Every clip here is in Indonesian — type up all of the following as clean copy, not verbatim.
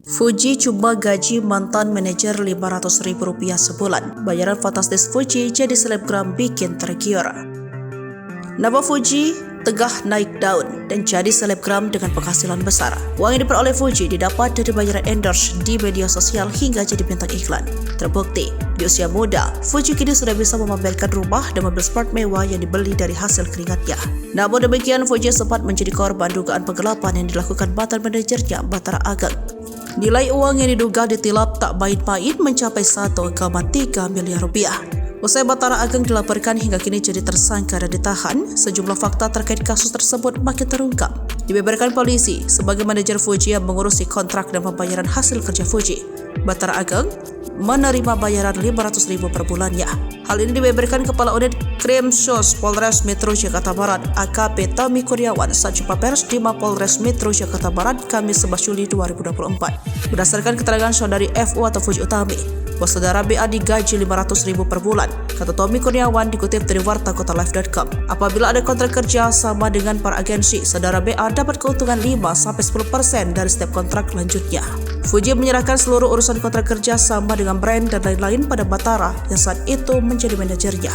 Fuji cuma gaji mantan manajer Rp500.000 sebulan. Bayaran fantastis Fuji jadi selebgram bikin tergiur. Nama Fuji tegah naik daun dan jadi selebgram dengan penghasilan besar. Uang yang diperoleh Fuji didapat dari bayaran endorse di media sosial hingga jadi bintang iklan. Terbukti, di usia muda, Fuji kini sudah bisa memamerkan rumah dan mobil sport mewah yang dibeli dari hasil keringatnya. Namun demikian, Fuji sempat menjadi korban dugaan penggelapan yang dilakukan mantan manajernya, Bathara Ageng. Nilai uang yang diduga ditilap tak main-main mencapai 1,3 miliar rupiah. Usai Bathara Ageng dilaporkan hingga kini jadi tersangka dan ditahan, sejumlah fakta terkait kasus tersebut makin terungkap. Dibeberkan polisi sebagai manajer Fuji yang mengurusi kontrak dan pembayaran hasil kerja Fuji. Bathara Ageng menerima bayaran Rp500.000 per bulannya. Hal ini dibeberkan Kepala Unit Krimsus Polres Metro Jakarta Barat AKP Tommy Kurniawan saat jumpa pers di Mapolres Metro Jakarta Barat Kamis 11 Juli 2024. Berdasarkan keterangan saudari FU atau Fuji Utami, bahwa saudara BA digaji Rp500.000 per bulan, kata Tommy Kurniawan dikutip dari wartakotalive.com. Apabila ada kontrak kerja sama dengan para agensi, saudara BA dapat keuntungan 5-10% dari setiap kontrak lanjutnya. Fuji menyerahkan seluruh urusan kontrak kerja sama dengan brand dan lain-lain pada Bathara yang saat itu menjadi manajernya.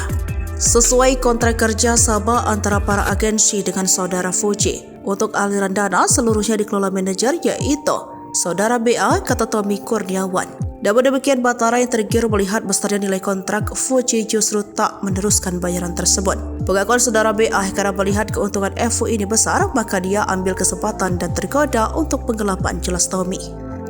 Sesuai kontrak kerja sama antara para agensi dengan saudara Fuji, untuk aliran dana seluruhnya dikelola manajer yaitu saudara BA, kata Tommy Kurniawan. Namun demikian, Bathara yang tergiur melihat besarnya nilai kontrak Fuji justru tak meneruskan bayaran tersebut. Pengakuan saudara BA karena melihat keuntungan FU ini besar, maka dia ambil kesempatan dan tergoda untuk penggelapan, jelas Tommy.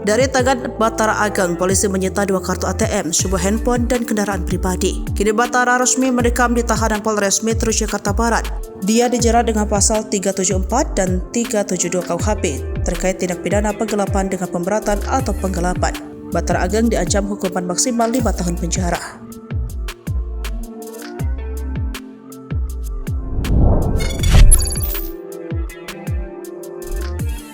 Dari tangan Bathara Ageng, polisi menyita 2 kartu ATM, sebuah handphone, dan kendaraan pribadi. Kini Bathara resmi mendekam di tahanan Polres Metro Jakarta Barat. Dia dijerat dengan pasal 374 dan 372 KUHP terkait tindak pidana penggelapan dengan pemberatan atau penggelapan. Bathara Ageng diancam hukuman maksimal 5 tahun penjara.